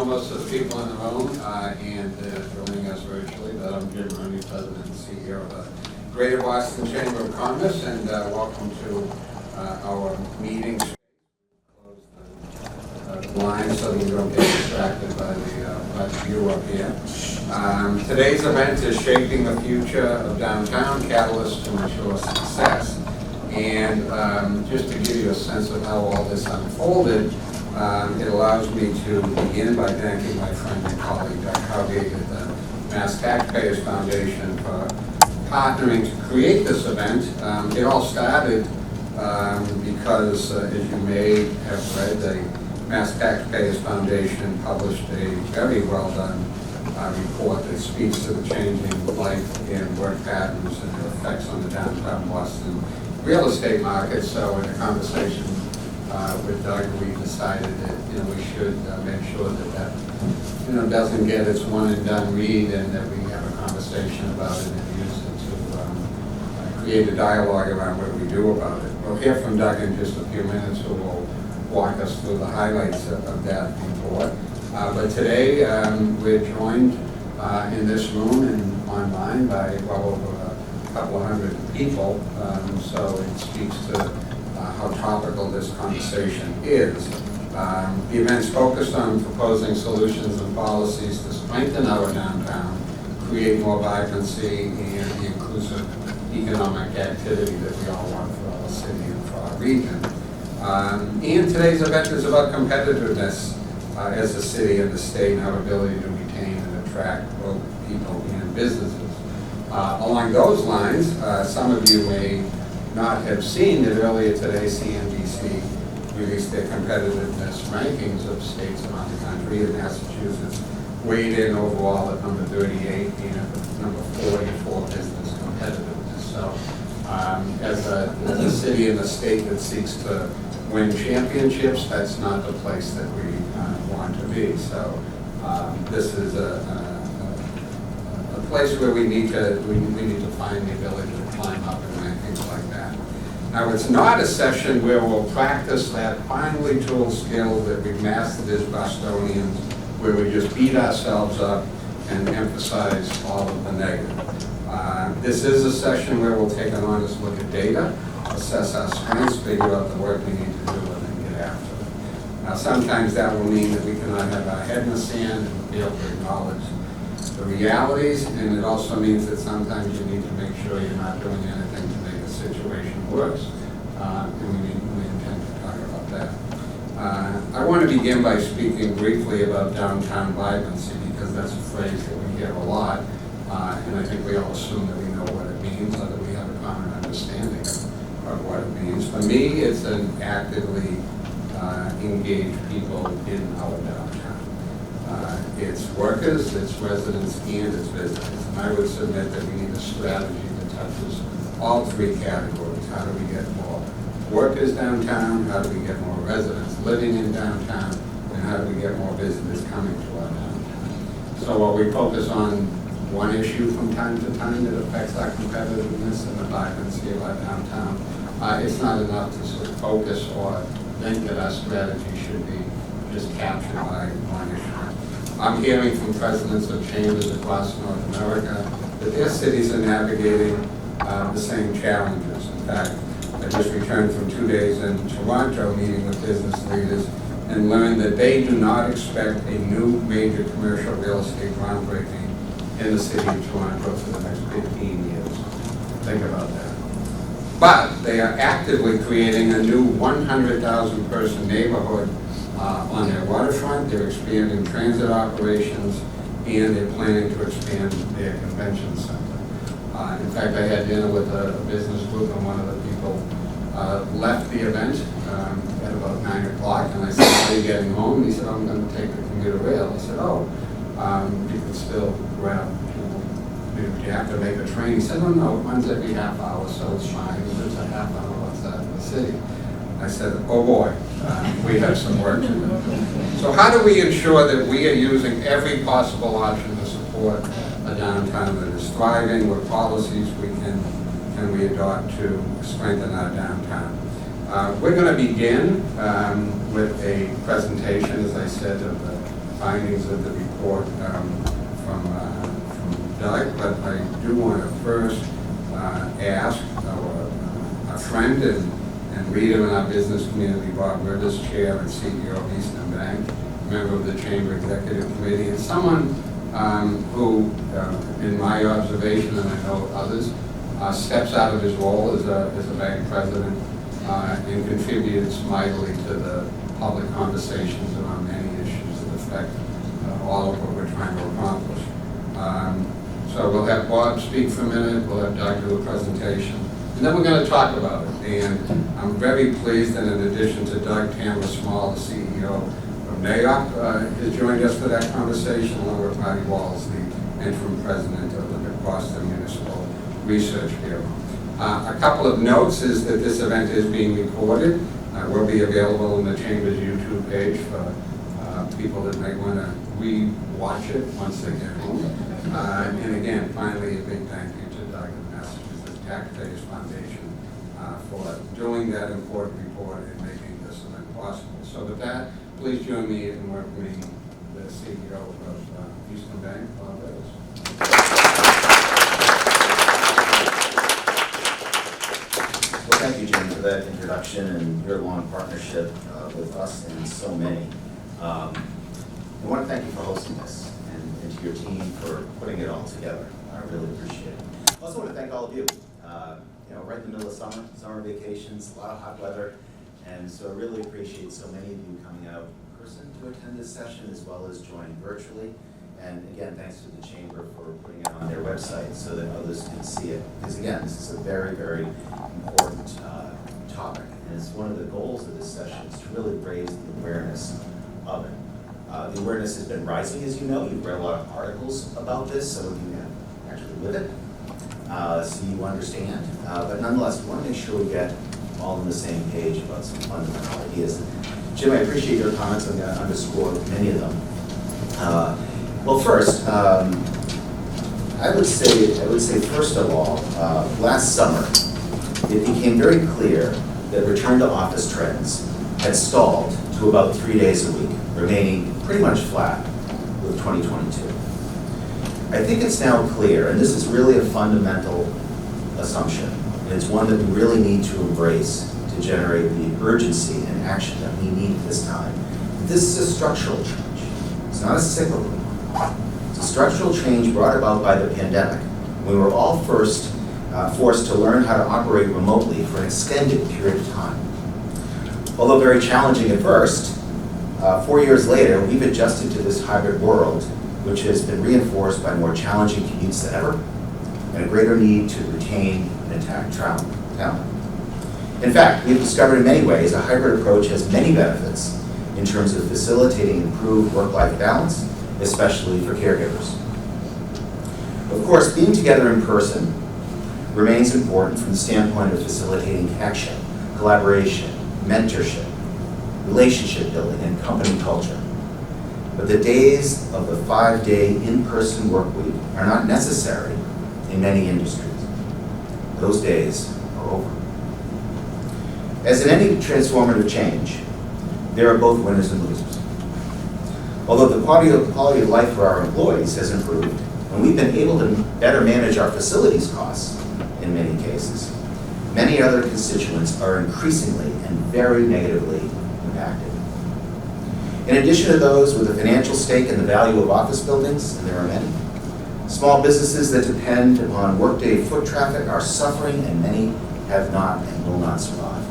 most of the people in the room and joining us virtually. But I'm Jim Rooney, President and CEO of the Greater Boston Chamber of Commerce, and welcome to our meeting. Close the line so that we don't get distracted by the view up here. Today's event is Shaping the Future of Downtown, Catalyst to Ensure Success. And just to give you a sense of how all this unfolded, it allows me to begin by thanking my friend and colleague, Dr. Howgate at the Massachusetts Taxpayers Foundation for partnering to create this event. It all started because, as you may have read, the Massachusetts Taxpayers Foundation published a very well done report that speaks to the changing life and work patterns and their effects on the downtown Boston real estate market. So in a conversation with Doug, we decided that we should make sure that doesn't get its one and done read, and that we have a conversation about it and use it to create a dialogue around what we do about it. We'll hear from Doug in just a few minutes, who will walk us through the highlights of that report. But today we're joined in this room and online by well over a couple of hundred people, so it speaks to how topical this conversation is. The event's focused on proposing solutions and policies to strengthen our downtown, create more vibrancy and the inclusive economic activity that we all want for our city and for our region. And today's event is about competitiveness as a city and the state, and our ability to retain and attract both people and businesses. Along those lines, some of you may not have seen that earlier today CNBC released their competitiveness rankings of states around the country, and Massachusetts weighed in overall at number 38 and number 40 for business competitiveness. So as a city and a state that seeks to win championships, that's not the place that we want to be. So this is a place where we need to find the ability to climb up and rankings like that. Now, it's not a session where we'll practice that finely tooled skill that we've mastered as Bostonians, where we just beat ourselves up and emphasize all of the negative. This is a session where we'll take an honest look at data, assess our strengths, figure out the work we need to do, and then get after it. Now, sometimes that will mean that we cannot have our head in the sand and be able to acknowledge the realities, and it also means that sometimes you need to make sure you're not doing anything to make the situation worse, and we intend to talk about that. I want to begin by speaking briefly about downtown vibrancy, because that's a phrase that we hear a lot, and I think we all assume that we know what it means, or that we have a common understanding of what it means. For me, it's an actively engaged people in our downtown. It's workers, it's residents, and it's visitors. And I would submit that we need a strategy that touches all three categories. How do we get more workers downtown? How do we get more residents living in downtown? And how do we get more visitors coming to our downtown? So while we focus on one issue from time to time that affects our competitiveness and the vibrancy of our downtown, it's not enough to sort of focus or think that our strategy should be just captured by one issue. I'm hearing from presidents of chambers across North America that their cities are navigating the same challenges. In fact, I just returned from 2 days in Toronto meeting with business leaders and learned that they do not expect a new major commercial real estate groundbreaking in the city of Toronto for the next 15 years. Think about that. But they are actively creating a new 100,000 person neighborhood on their waterfront. They're expanding transit operations, and they're planning to expand their convention center. In fact, I had dinner with a business group, and one of the people left the event at about 9 o'clock, and I said, "How are you getting home?" He said, "I'm going to take the commuter rail." I said, "Oh, you can still grab, do you have to make a train?" He said, "No, it runs every half hour, so it's fine. It's a half hour outside of the city." I said, "Oh boy, we have some work to do." So how do we ensure that we are using every possible option to support a downtown that is thriving? What policies can we adopt to strengthen our downtown? We're going to begin with a presentation, as I said, of the findings of the report from Doug, but I do want to first ask our friend and leader in our business community, Bob Rivers, Chair and CEO of Eastern Bank, member of the Chamber Executive Committee, and someone who, in my observation, and I know others, steps out of his role as a bank president and contributes mightily to the public conversations around many issues that affect all of what we're trying to accomplish. So we'll have Bob speak for a minute, we'll have Doug do a presentation, and then we're going to talk about it. And I'm very pleased that in addition to Doug, Tamara Small, the CEO of NAIOP, has joined us for that conversation, along with Walz, the Interim President of the Boston Municipal Research Bureau. A couple of notes is that this event is being recorded. Will be available on the Chamber's YouTube page for people that may want to re-watch it once they get home. And again, finally, a big thank you to Doug and the Massachusetts Taxpayers Foundation for doing that important report and making this event possible. So with that, please join me in welcoming the CEO of Eastern Bank, Bob Rivers. Well, thank you, Jim, for that introduction and your long partnership with us and so many. I want to thank you for hosting this and to your team for putting it all together. I really appreciate it. I also want to thank all of you. Right in the middle of summer vacations, a lot of hot weather, and so I really appreciate so many of you coming out in person to attend this session as well as join virtually. And again, thanks to the Chamber for putting it on their website so that others can see it. Because again, this is a very, very important topic. And it's one of the goals of this session is to really raise the awareness of it. The awareness has been rising, as you know. You've read a lot of articles about this. Some of you have actually lived it, so you understand. But nonetheless, we want to make sure we get all on the same page about some fundamental ideas. Jim, I appreciate your comments. I'm going to underscore many of them. Well, first, I would say first of all, last summer, it became very clear that return to office trends had stalled to about 3 days a week, remaining pretty much flat with 2022. I think it's now clear, and this is really a fundamental assumption, and it's one that we really need to embrace to generate the urgency and action that we need at this time. This is a structural change. It's not a cyclical one. It's a structural change brought about by the pandemic. We were all forced to learn how to operate remotely for an extended period of time. Although very challenging at first, 4 years later, we've adjusted to this hybrid world, which has been reinforced by more challenging commutes than ever and a greater need to retain and attract talent. In fact, we've discovered in many ways a hybrid approach has many benefits in terms of facilitating improved work-life balance, especially for caregivers. Of course, being together in person remains important from the standpoint of facilitating connection, collaboration, mentorship, relationship building, and company culture. But the days of the 5-day in-person work week are not necessary in many industries. Those days are over. As in any transformative change, there are both winners and losers. Although the quality of life for our employees has improved, and we've been able to better manage our facilities costs in many cases, many other constituents are increasingly and very negatively impacted. In addition to those with a financial stake in the value of office buildings, and there are many, small businesses that depend upon workday foot traffic are suffering, and many have not and will not survive.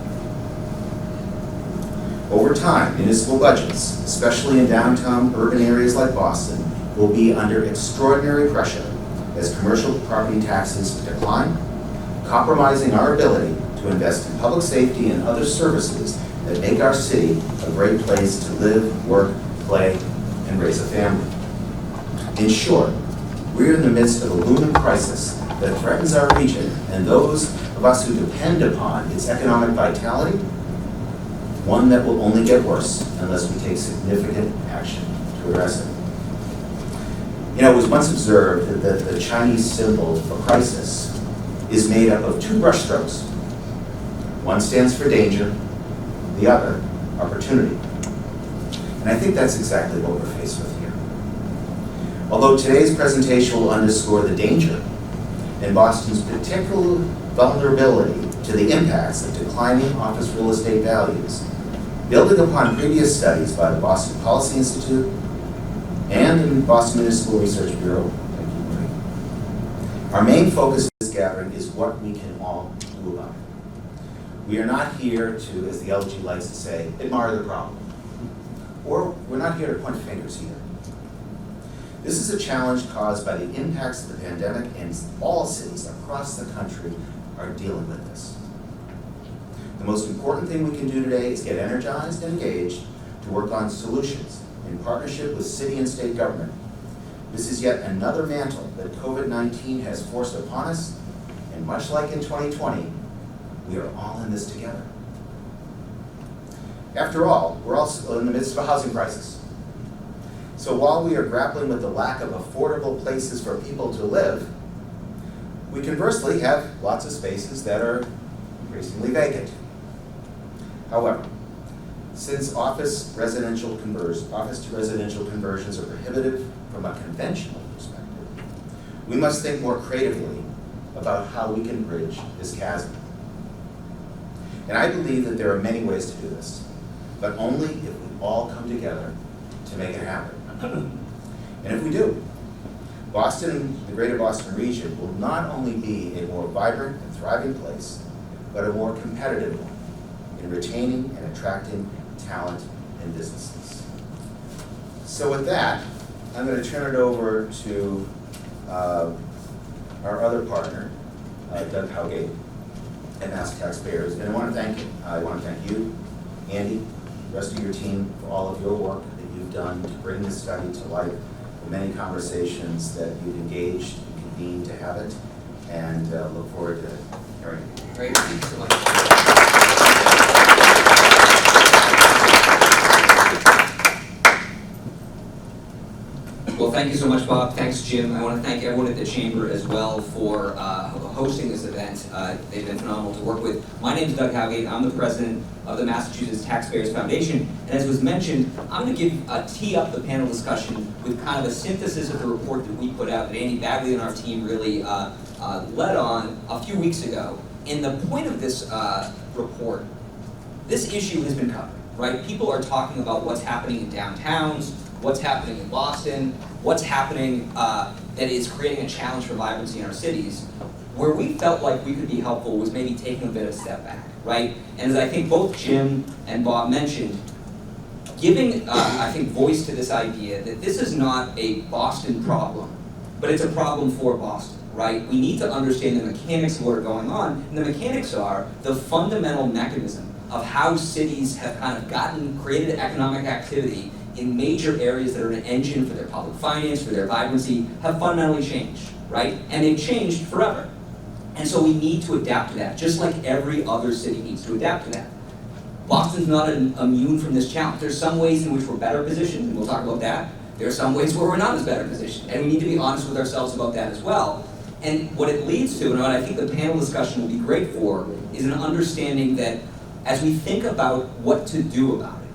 Over time, municipal budgets, especially in downtown urban areas like Boston, will be under extraordinary pressure as commercial property taxes decline, compromising our ability to invest in public safety and other services that make our city a great place to live, work, play, and raise a family. In short, we're in the midst of a looming crisis that threatens our region and those of us who depend upon its economic vitality, one that will only get worse unless we take significant action to address it. It was once observed that the Chinese symbol for crisis is made up of 2 brushstrokes. One stands for danger, the other, opportunity. And I think that's exactly what we're faced with here. Although today's presentation will underscore the danger and Boston's particular vulnerability to the impacts of declining office real estate values, building upon previous studies by the Boston Policy Institute and the Boston Municipal Research Bureau, thank you, Marie, our main focus of this gathering is what we can all do about it. We are not here to, as the LG likes to say, admire the problem. Or we're not here to point fingers either. This is a challenge caused by the impacts of the pandemic, and all cities across the country are dealing with this. The most important thing we can do today is get energized and engaged to work on solutions in partnership with city and state government. This is yet another mantle that COVID-19 has forced upon us, and much like in 2020, we are all in this together. After all, we're also in the midst of a housing crisis. So while we are grappling with the lack of affordable places for people to live, we conversely have lots of spaces that are increasingly vacant. However, since office to residential conversions are prohibitive from a conventional perspective, we must think more creatively about how we can bridge this chasm. And I believe that there are many ways to do this, but only if we all come together to make it happen. And if we do, Boston, the greater Boston region, will not only be a more vibrant and thriving place, but a more competitive one in retaining and attracting talent and businesses. So with that, I'm going to turn it over to our other partner, Doug Howgate, at Mass Taxpayers. And I want to thank you, Andy, the rest of your team, for all of your work that you've done to bring this study to light, the many conversations that you've engaged and convened to have it, and look forward to hearing it. Great, thank you so much. Well, thank you so much, Bob. Thanks, Jim. I want to thank everyone at the Chamber as well for hosting this event. They've been phenomenal to work with. My name is Doug Howgate. I'm the president of the Massachusetts Taxpayers Foundation. And as was mentioned, I'm going to tee up the panel discussion with kind of a synthesis of the report that we put out that Andy Bagley and our team really led on a few weeks ago. And the point of this report, this issue has been covered, right? People are talking about what's happening in downtowns, what's happening in Boston, what's happening that is creating a challenge for vibrancy in our cities. Where we felt like we could be helpful was maybe taking a bit of a step back, right? And as I think both Jim and Bob mentioned, giving, I think, voice to this idea that this is not a Boston problem, but it's a problem for Boston, right? We need to understand the mechanics of what are going on, and the mechanics are the fundamental mechanism of how cities have kind of created economic activity in major areas that are an engine for their public finance, for their vibrancy, have fundamentally changed, right? And they've changed forever. And so we need to adapt to that, just like every other city needs to adapt to that. Boston's not immune from this challenge. There's some ways in which we're better positioned, and we'll talk about that. There are some ways where we're not as better positioned, and we need to be honest with ourselves about that as well. And what it leads to, and what I think the panel discussion will be great for, is an understanding that as we think about what to do about it,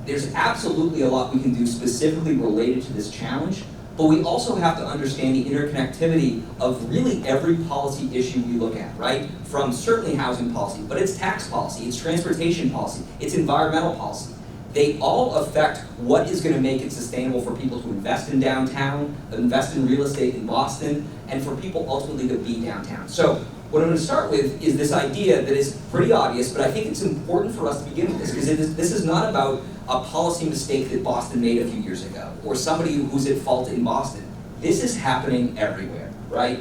there's absolutely a lot we can do specifically related to this challenge, but we also have to understand the interconnectivity of really every policy issue we look at, right? From certainly housing policy, but it's tax policy, it's transportation policy, it's environmental policy. They all affect what is going to make it sustainable for people to invest in downtown, invest in real estate in Boston, and for people ultimately to be downtown. So what I'm going to start with is this idea that is pretty obvious, but I think it's important for us to begin with this, because this is not about a policy mistake that Boston made a few years ago, or somebody who's at fault in Boston. This is happening everywhere, right?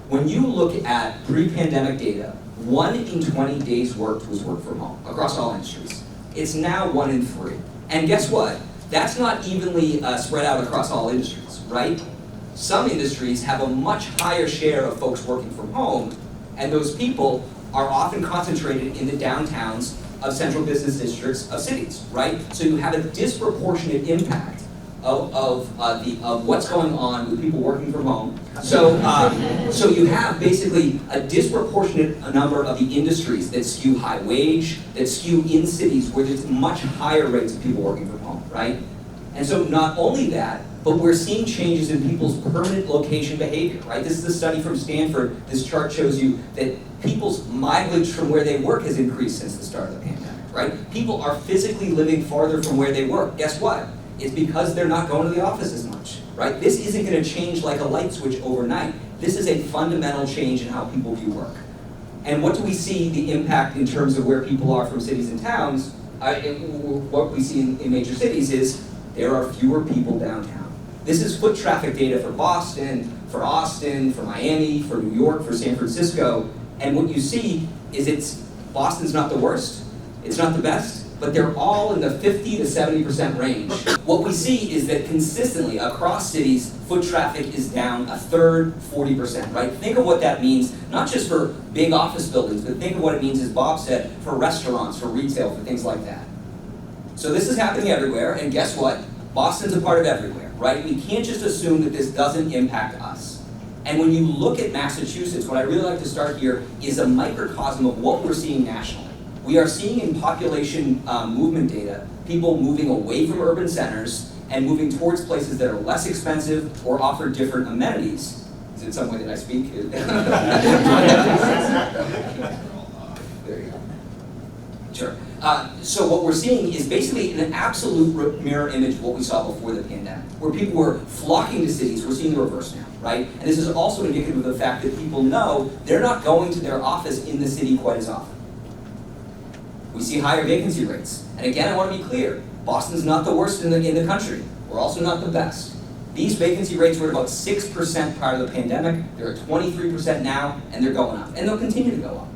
When you look at pre-pandemic data, 1 in 20 days worked was work from home across all industries. It's now 1 in 3. And guess what? That's not evenly spread out across all industries, right? Some industries have a much higher share of folks working from home, and those people are often concentrated in the downtowns of central business districts of cities, right? So you have a disproportionate impact of what's going on with people working from home. So you have basically a disproportionate number of the industries that skew high wage, that skew in cities where there's much higher rates of people working from home, right? And so not only that, but we're seeing changes in people's permanent location behavior, right? This is a study from Stanford. This chart shows you that people's mileage from where they work has increased since the start of the pandemic, right? People are physically living farther from where they work. Guess what? It's because they're not going to the office as much, right? This isn't going to change like a light switch overnight. This is a fundamental change in how people view work. And what do we see the impact in terms of where people are from cities and towns? What we see in major cities is there are fewer people downtown. This is foot traffic data for Boston, for Austin, for Miami, for New York, for San Francisco. And what you see is Boston's not the worst, it's not the best, but they're all in the 50 to 70% range. What we see is that consistently across cities, foot traffic is down a third, 40%, right? Think of what that means, not just for big office buildings, but think of what it means, as Bob said, for restaurants, for retail, for things like that. So this is happening everywhere, and guess what? Boston's a part of everywhere, right? We can't just assume that this doesn't impact us. And when you look at Massachusetts, what I really like to start here is a microcosm of what we're seeing nationally. We are seeing in population movement data, people moving away from urban centers and moving towards places that are less expensive or offer different amenities. Is it some way that I speak? There you go. Sure. So what we're seeing is basically an absolute mirror image of what we saw before the pandemic, where people were flocking to cities. We're seeing the reverse now, right? And this is also indicative of the fact that people know they're not going to their office in the city quite as often. We see higher vacancy rates. And again, I want to be clear, Boston's not the worst in the country. We're also not the best. These vacancy rates were at about 6% prior to the pandemic. They're at 23% now, and they're going up. And they'll continue to go up.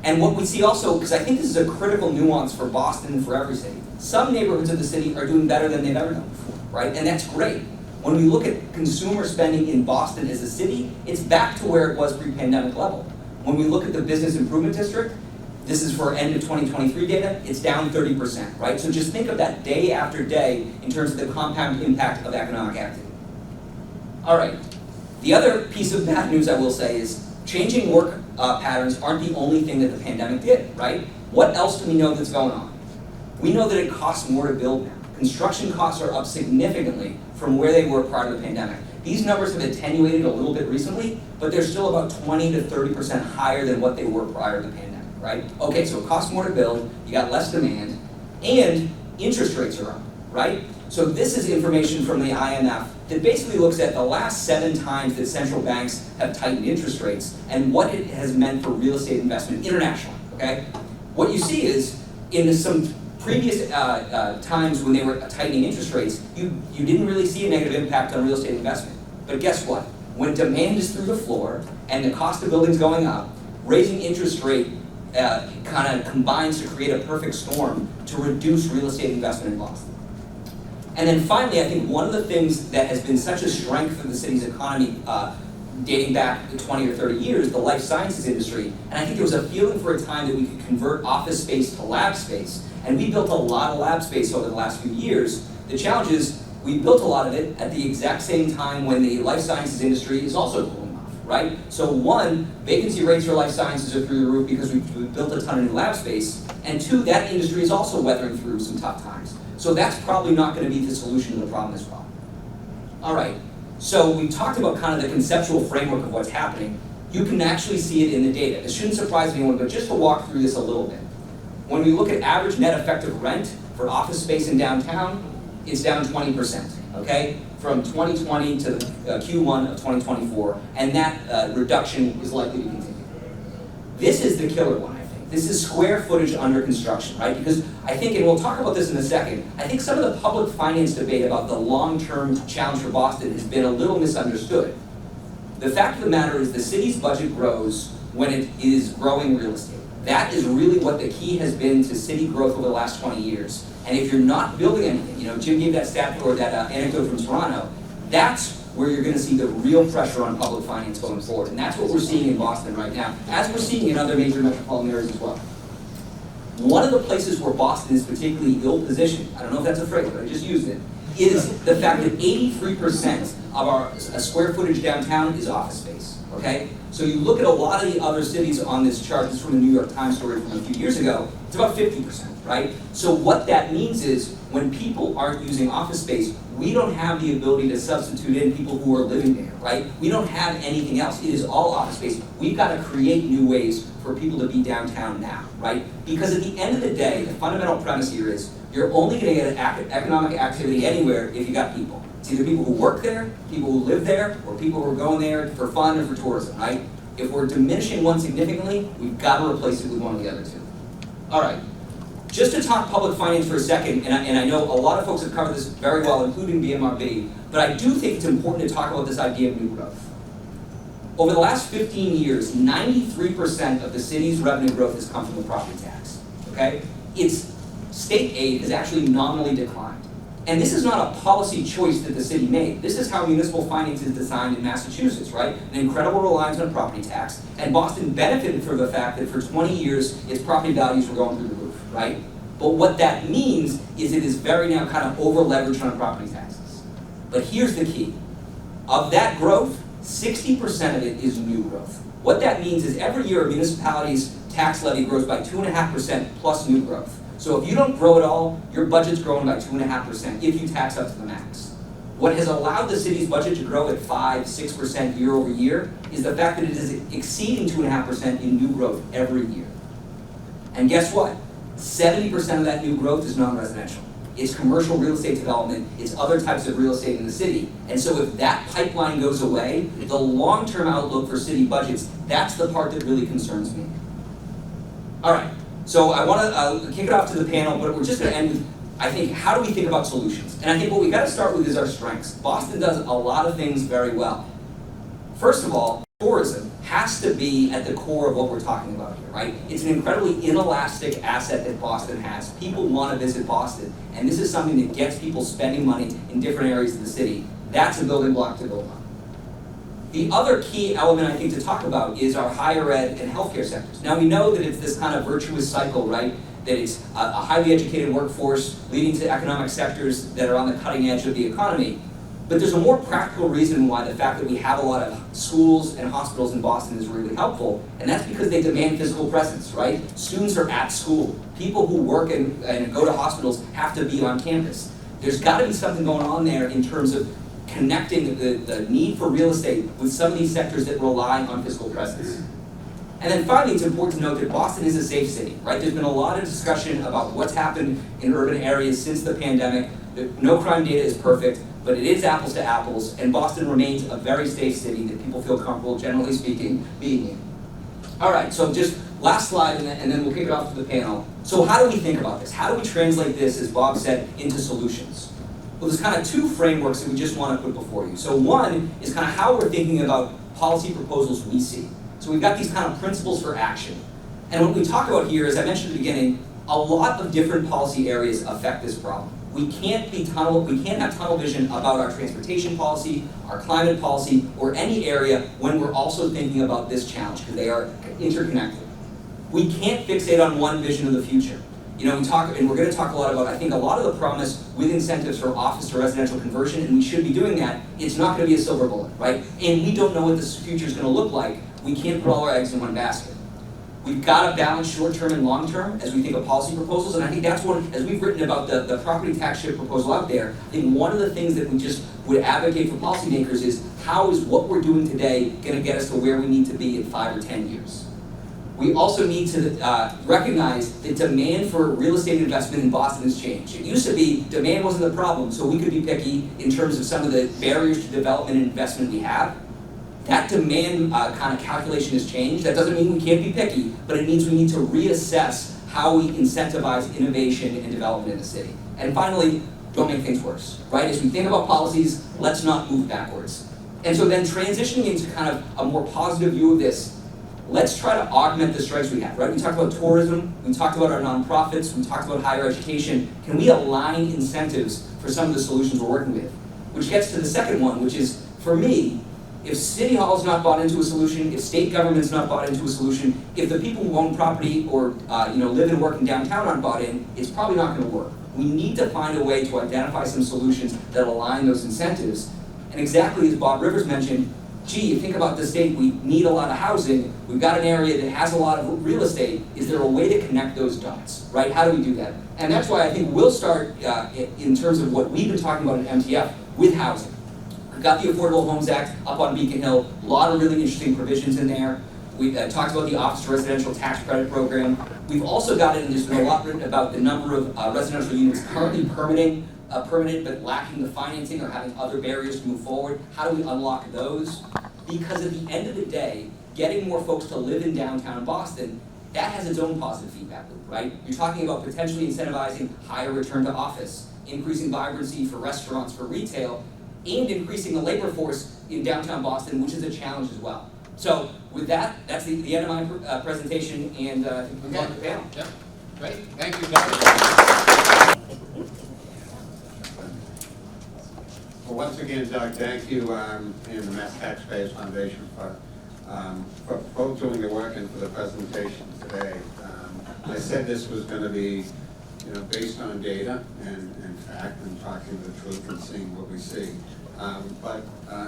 And what we see also, because I think this is a critical nuance for Boston and for every city, some neighborhoods of the city are doing better than they've ever done before, right? And that's great. When we look at consumer spending in Boston as a city, it's back to where it was pre-pandemic level. When we look at the business improvement district, this is for end of 2023 data, it's down 30%, right? So just think of that day after day in terms of the compound impact of economic activity. All right, the other piece of bad news I will say is changing work patterns aren't the only thing that the pandemic did, right? What else do we know that's going on? We know that it costs more to build now. Construction costs are up significantly from where they were prior to the pandemic. These numbers have attenuated a little bit recently, but they're still about 20 to 30% higher than what they were prior to the pandemic, right? Okay, so it costs more to build, you got less demand, and interest rates are up, right? So this is information from the IMF that basically looks at the last 7 times that central banks have tightened interest rates and what it has meant for real estate investment internationally, okay? What you see is in some previous times when they were tightening interest rates, you didn't really see a negative impact on real estate investment. But guess what? When demand is through the floor and the cost of buildings going up, raising interest rate kind of combines to create a perfect storm to reduce real estate investment in Boston. And then finally, I think one of the things that has been such a strength of the city's economy dating back to 20 or 30 years, the life sciences industry, and I think there was a feeling for a time that we could convert office space to lab space, and we built a lot of lab space over the last few years. The challenge is we built a lot of it at the exact same time when the life sciences industry is also cooling off, right? So one, vacancy rates for life sciences are through the roof because we've built a ton of new lab space, and two, that industry is also weathering through some tough times. So that's probably not going to be the solution to the problem as well. All right, so we talked about kind of the conceptual framework of what's happening. You can actually see it in the data. It shouldn't surprise anyone, but just to walk through this a little bit. When we look at average net effective rent for office space in downtown, it's down 20%, okay? From 2020 to Q1 of 2024, and that reduction is likely to continue. This is the killer one, I think. This is square footage under construction, right? Because I think, and we'll talk about this in a second, I think some of the public finance debate about the long-term challenge for Boston has been a little misunderstood. The fact of the matter is the city's budget grows when it is growing real estate. That is really what the key has been to city growth over the last 20 years. And if you're not building anything, you know, Jim gave that stat or that anecdote from Toronto, that's where you're going to see the real pressure on public finance going forward. And that's what we're seeing in Boston right now, as we're seeing in other major metropolitan areas as well. One of the places where Boston is particularly ill-positioned, I don't know if that's a phrase, but I just used it, is the fact that 83% of our square footage downtown is office space. okay? So you look at a lot of the other cities on this chart, this is from the New York Times story from a few years ago, it's about 50%, right? So what that means is when people aren't using office space, we don't have the ability to substitute in people who are living there, right? We don't have anything else. It is all office space. We've got to create new ways for people to be downtown now, right? Because at the end of the day, the fundamental premise here is you're only going to get economic activity anywhere if you got people. It's either people who work there, people who live there, or people who are going there for fun or for tourism, right? If we're diminishing one significantly, we've got to replace it with one of the other two. All right. Just to talk public finance for a second, and I know a lot of folks have covered this very well, including BMRB, but I do think it's important to talk about this idea of new growth. Over the last 15 years, 93% of the city's revenue growth has come from the property tax, okay? Its state aid has actually nominally declined. And this is not a policy choice that the city made. This is how municipal finance is designed in Massachusetts, right? An incredible reliance on property tax. And Boston benefited from the fact that for 20 years, its property values were going through the roof, right? But what that means is it is very now kind of over-leveraged on property taxes. But here's the key. Of that growth, 60% of it is new growth. What that means is every year a municipality's tax levy grows by 2.5% plus new growth. So if you don't grow at all, your budget's growing by 2.5% if you tax up to the max. What has allowed the city's budget to grow at 5-6% year over year is the fact that it is exceeding 2.5% in new growth every year. And guess what? 70% of that new growth is non-residential. It's commercial real estate development, it's other types of real estate in the city. And so if that pipeline goes away, the long-term outlook for city budgets, that's the part that really concerns me. All right. So I want to kick it off to the panel, but we're just going to end with, I think, how do we think about solutions? And I think what we've got to start with is our strengths. Boston does a lot of things very well. First of all, tourism has to be at the core of what we're talking about here, right? It's an incredibly inelastic asset that Boston has. People want to visit Boston, and this is something that gets people spending money in different areas of the city. That's a building block to build on. The other key element I think to talk about is our higher ed and healthcare sectors. Now we know that it's this kind of virtuous cycle, right? That it's a highly educated workforce leading to economic sectors that are on the cutting edge of the economy. But there's a more practical reason why the fact that we have a lot of schools and hospitals in Boston is really helpful, and that's because they demand physical presence, right? Students are at school. People who work and go to hospitals have to be on campus. There's got to be something going on there in terms of connecting the need for real estate with some of these sectors that rely on physical presence. And then finally, it's important to note that Boston is a safe city, right? There's been a lot of discussion about what's happened in urban areas since the pandemic. No crime data is perfect, but it is apples to apples, and Boston remains a very safe city that people feel comfortable, generally speaking, being in. All right, so just last slide, and then we'll kick it off to the panel. So how do we think about this? How do we translate this, as Bob said, into solutions? Well, there's kind of two frameworks that we just want to put before you. So one is kind of how we're thinking about policy proposals we see. So we've got these kind of principles for action. And what we talk about here, as I mentioned at the beginning, a lot of different policy areas affect this problem. We can't have tunnel vision about our transportation policy, our climate policy, or any area when we're also thinking about this challenge, because they are interconnected. We can't fixate on one vision of the future. You know, and we're going to talk a lot about, I think, a lot of the promise with incentives for office to residential conversion, and we should be doing that. It's not going to be a silver bullet, right? And we don't know what this future is going to look like. We can't put all our eggs in one basket. We've got to balance short-term and long-term as we think of policy proposals, and I think that's one, as we've written about the property tax shift proposal out there, I think one of the things that we just would advocate for policymakers is how is what we're doing today going to get us to where we need to be in 5 or 10 years? We also need to recognize that demand for real estate investment in Boston has changed. It used to be demand wasn't the problem, so we could be picky in terms of some of the barriers to development and investment we have. That demand kind of calculation has changed. That doesn't mean we can't be picky, but it means we need to reassess how we incentivize innovation and development in the city. And finally, don't make things worse, right? As we think about policies, let's not move backwards. And so then transitioning into kind of a more positive view of this, let's try to augment the strengths we have, right? We talked about tourism, we talked about our nonprofits, we talked about higher education. Can we align incentives for some of the solutions we're working with? Which gets to the second one, which is, for me, if City Hall's not bought into a solution, if state government's not bought into a solution, if the people who own property or live and work in downtown aren't bought in, it's probably not going to work. We need to find a way to identify some solutions that align those incentives. And exactly as Bob Rivers mentioned, gee, you think about the state, we need a lot of housing, we've got an area that has a lot of real estate, is there a way to connect those dots, right? How do we do that? And that's why I think we'll start in terms of what we've been talking about at MTF with housing. We've got the Affordable Homes Act up on Beacon Hill, a lot of really interesting provisions in there. We talked about the Office Residential Tax Credit Program. We've also got it, and there's been a lot written about the number of residential units currently permitted but lacking the financing or having other barriers to move forward. How do we unlock those? Because at the end of the day, getting more folks to live in downtown Boston, that has its own positive feedback loop, right? You're talking about potentially incentivizing higher return to office, increasing vibrancy for restaurants, for retail, and increasing the labor force in downtown Boston, which is a challenge as well. So with that, that's the end of my presentation, and I think we'll move on to the panel. Yep. Great. Thank you, Doug. Well, once again, Doug, thank you and the Mass Taxpayers Foundation for both doing the work and for the presentation today. I said this was going to be, based on data and fact and talking the truth and seeing what we see. But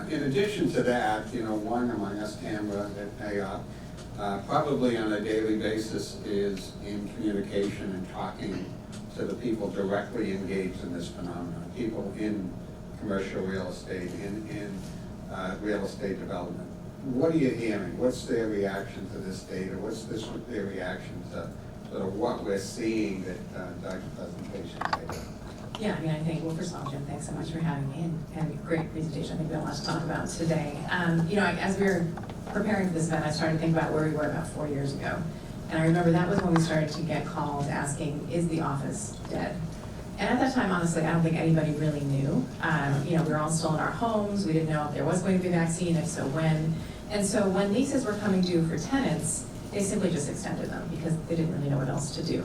in addition to that, one among us, Tamara at NAIOP, probably on a daily basis is in communication and talking to the people directly engaged in this phenomenon, people in commercial real estate, in real estate development. What are you hearing? What's their reaction to this data? What's their reaction to sort of what we're seeing that Dr. presentation made? Yeah, I think, well, first of all, Jim, thanks so much for having me, and great presentation. I think we have a lot to talk about today. As we were preparing for this event, I started to think about where we were about 4 years ago. And I remember that was when we started to get calls asking, is the office dead? And at that time, honestly, I don't think anybody really knew. We were all still in our homes. We didn't know if there was going to be a vaccine, if so when. And so when leases were coming due for tenants, they simply just extended them because they didn't really know what else to do.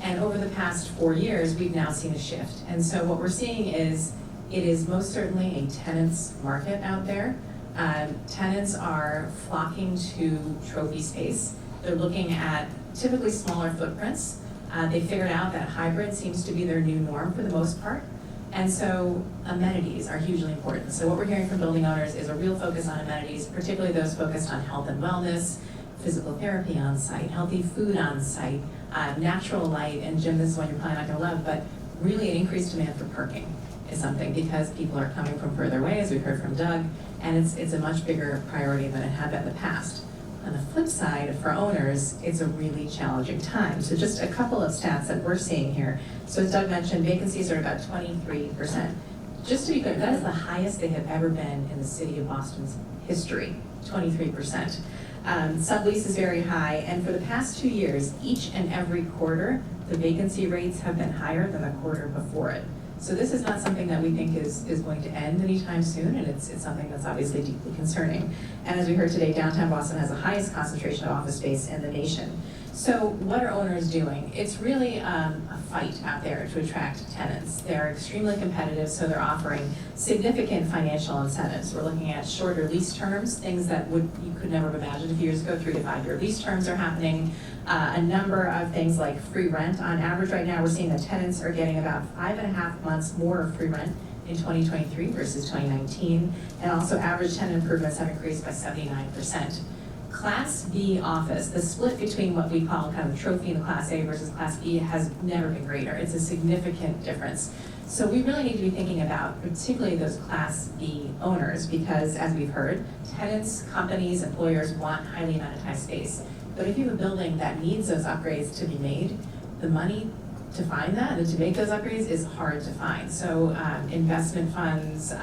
And over the past 4 years, we've now seen a shift. And so what we're seeing is, it is most certainly a tenant's market out there. Tenants are flocking to trophy space. They're looking at typically smaller footprints. They figured out that hybrid seems to be their new norm for the most part. And so amenities are hugely important. So what we're hearing from building owners is a real focus on amenities, particularly those focused on health and wellness, physical therapy on site, healthy food on site, natural light, and Jim, this is one you're probably not gonna love, but really an increased demand for parking is something because people are coming from further away, as we heard from Doug, and it's a much bigger priority than it had been in the past. On the flip side, for owners, it's a really challenging time. So just a couple of stats that we're seeing here. So as Doug mentioned, vacancies are about 23%. Just to be clear, that is the highest they have ever been in the city of Boston's history, 23%. Sublease is very high, and for the past 2 years, each and every quarter, the vacancy rates have been higher than the quarter before it. So this is not something that we think is going to end anytime soon, and it's something that's obviously deeply concerning. And as we heard today, downtown Boston has the highest concentration of office space in the nation. So what are owners doing? It's really a fight out there to attract tenants. They're extremely competitive, so they're offering significant financial incentives. We're looking at shorter lease terms, things that you could never have imagined a few years ago. 3 to 5 year lease terms are happening. A number of things like free rent. On average right now, we're seeing that tenants are getting about 5.5 months more of free rent in 2023 versus 2019. And also average tenant improvements have increased by 79%. Class B office, the split between what we call kind of trophy and Class A versus Class B has never been greater. It's a significant difference. So we really need to be thinking about particularly those Class B owners because, as we've heard, tenants, companies, employers want highly amenitized space. But if you have a building that needs those upgrades to be made, the money to find that and to make those upgrades is hard to find. So investment funds,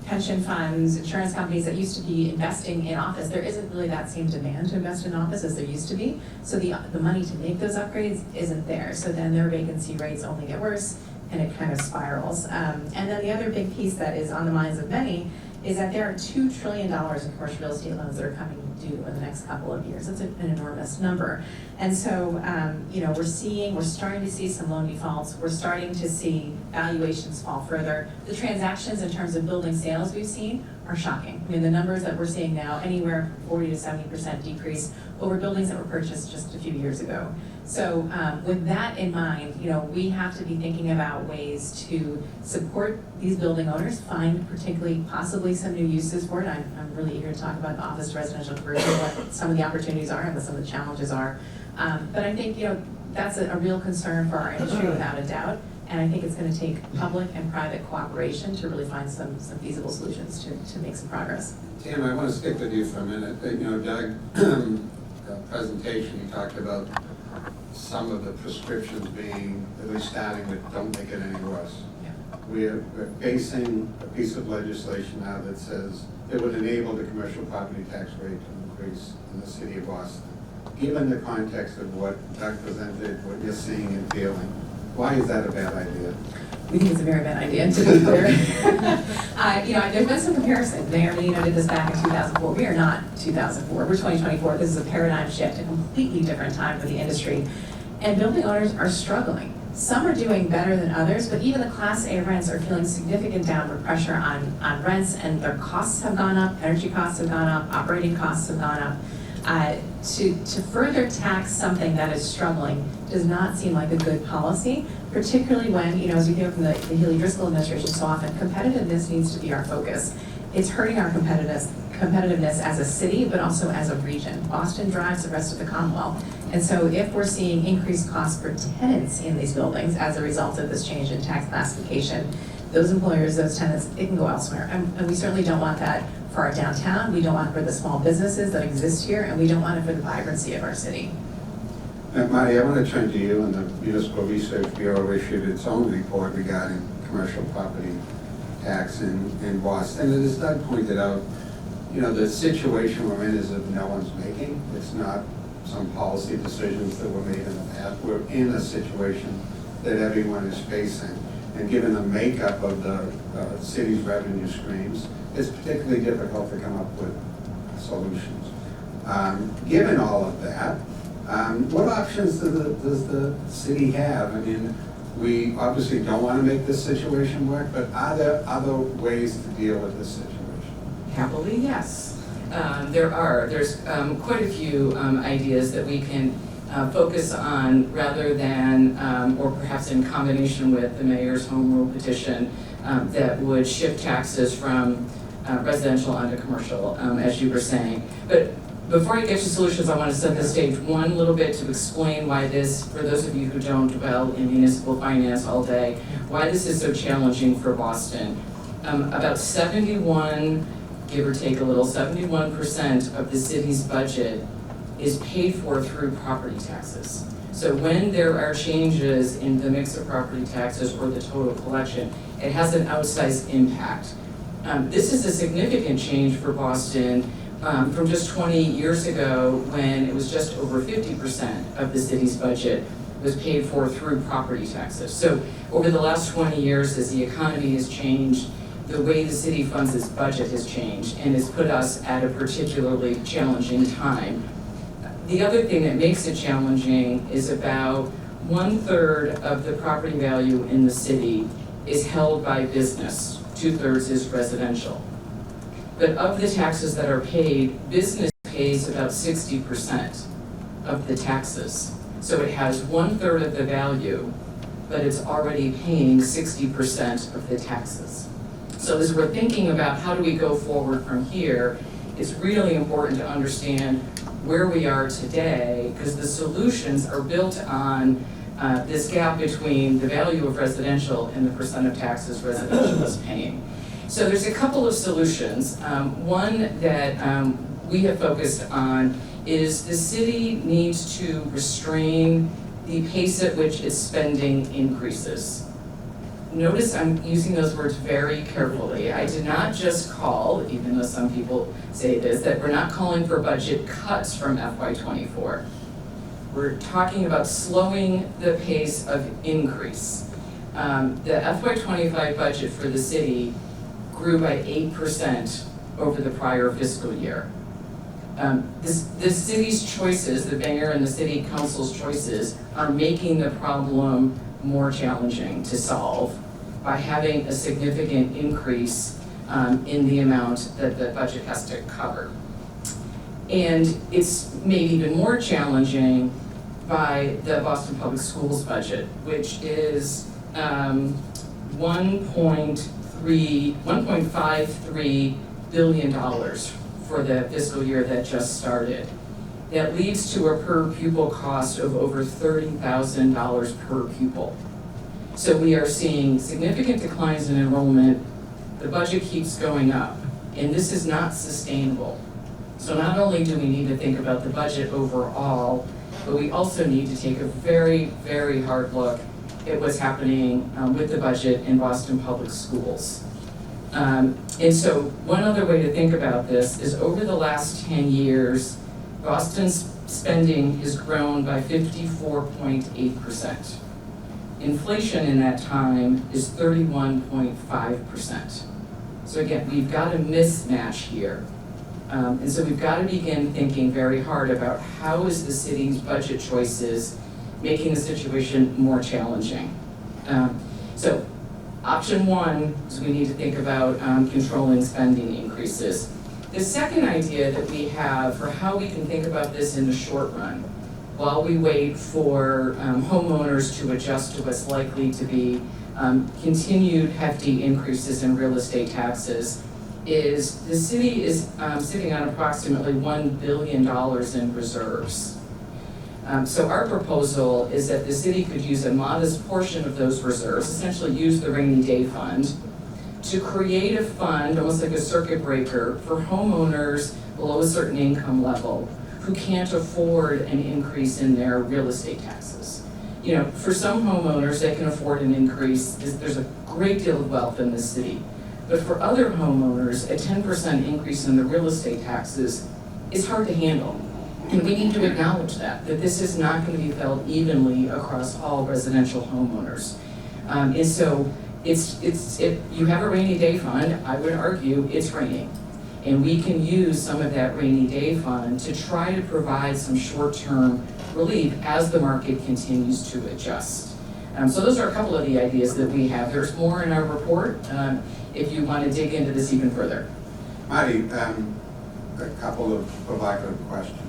pension funds, insurance companies that used to be investing in office, there isn't really that same demand to invest in office as there used to be. So the money to make those upgrades isn't there. So then their vacancy rates only get worse and it kind of spirals. And then the other big piece that is on the minds of many is that there are $2 trillion in commercial real estate loans that are coming due in the next couple of years. That's an enormous number. And so, we're starting to see some loan defaults. We're starting to see valuations fall further. The transactions in terms of building sales we've seen are shocking. I mean, the numbers that we're seeing now, anywhere from 40 to 70% decrease over buildings that were purchased just a few years ago. So with that in mind, we have to be thinking about ways to support these building owners, find particularly possibly some new uses for it. I'm really eager to talk about the office residential conversion, what some of the opportunities are and what some of the challenges are. But I think, that's a real concern for our industry without a doubt. And I think it's going to take public and private cooperation to really find some feasible solutions to make some progress. Tim, I want to stick with you for a minute. Doug, presentation, you talked about some of the prescriptions being, at least starting with, don't make it any worse. Yeah. We're facing a piece of legislation now that says it would enable the commercial property tax rate to increase in the city of Boston. Given the context of what Doug presented, what you're seeing and feeling, why is that a bad idea? We think it's a very bad idea, to be clear. There's been some comparison. Mayor Menino did this back in 2004. We are not 2004. We're 2024. This is a paradigm shift, a completely different time for the industry. And building owners are struggling. Some are doing better than others, but even the Class A rents are feeling significant downward pressure on rents, and their costs have gone up, energy costs have gone up, operating costs have gone up. To further tax something that is struggling does not seem like a good policy, particularly when, as we hear from the Healy-Driscoll administration so often, competitiveness needs to be our focus. It's hurting our competitiveness as a city, but also as a region. Boston drives the rest of the Commonwealth. And so if we're seeing increased costs for tenants in these buildings as a result of this change in tax classification, those employers, those tenants, it can go elsewhere. And we certainly don't want that for our downtown, we don't want it for the small businesses that exist here, and we don't want it for the vibrancy of our city. Marty, I want to turn to you, and the Municipal Research Bureau issued its own report regarding commercial property tax in Boston. And as Doug pointed out, the situation we're in is that no one's making. It's not some policy decisions that were made in the past. We're in a situation that everyone is facing. And given the makeup of the city's revenue streams, it's particularly difficult to come up with solutions. Given all of that, what options does the city have? I mean, we obviously don't want to make this situation work, but are there other ways to deal with this situation? Happily, yes. There's quite a few ideas that we can focus on rather than, or perhaps in combination with the mayor's home rule petition that would shift taxes from residential onto commercial, as you were saying. But before I get to solutions, I want to set the stage one little bit to explain why this, for those of you who don't dwell in municipal finance all day, why this is so challenging for Boston. About 71, give or take a little, 71% of the city's budget is paid for through property taxes. So when there are changes in the mix of property taxes or the total collection, it has an outsized impact. This is a significant change for Boston from just 20 years ago when it was just over 50% of the city's budget was paid for through property taxes. So over the last 20 years, as the economy has changed, the way the city funds its budget has changed and has put us at a particularly challenging time. The other thing that makes it challenging is about 1/3 of the property value in the city is held by business, 2/3 is residential. But of the taxes that are paid, business pays about 60% of the taxes. So it has 1/3 of the value, but it's already paying 60% of the taxes. So as we're thinking about how do we go forward from here, it's really important to understand where we are today, because the solutions are built on this gap between the value of residential and the percent of taxes residential is paying. So there's a couple of solutions. One that we have focused on is the city needs to restrain the pace at which its spending increases. Notice I'm using those words very carefully. I did not just call, even though some people say this, that we're not calling for budget cuts from FY24. We're talking about slowing the pace of increase. The FY25 budget for the city grew by 8% over the prior fiscal year. The city's choices, the mayor and the city council's choices, are making the problem more challenging to solve by having a significant increase in the amount that the budget has to cover. And it's made even more challenging by the Boston Public Schools budget, which is $1.53 billion for the fiscal year that just started. That leads to a per pupil cost of over $30,000 per pupil. So we are seeing significant declines in enrollment. The budget keeps going up, and this is not sustainable. So not only do we need to think about the budget overall, but we also need to take a very, very hard look at what's happening with the budget in Boston Public Schools. And so one other way to think about this is over the last 10 years, Boston's spending has grown by 54.8%. Inflation in that time is 31.5%. So again, we've got a mismatch here. And so we've got to begin thinking very hard about how is the city's budget choices making the situation more challenging. So option one is we need to think about controlling spending increases. The second idea that we have for how we can think about this in the short run, while we wait for homeowners to adjust to what's likely to be continued hefty increases in real estate taxes, is the city is sitting on approximately $1 billion in reserves. So our proposal is that the city could use a modest portion of those reserves, essentially use the rainy day fund, to create a fund, almost like a circuit breaker, for homeowners below a certain income level who can't afford an increase in their real estate taxes. You know, for some homeowners, they can afford an increase. There's a great deal of wealth in the city. But for other homeowners, a 10% increase in the real estate taxes is hard to handle. And we need to acknowledge that this is not going to be felt evenly across all residential homeowners. And so if you have a rainy day fund, I would argue it's raining. And we can use some of that rainy day fund to try to provide some short-term relief as the market continues to adjust. So those are a couple of the ideas that we have. There's more in our report if you want to dig into this even further. Marty, a couple of provocative questions.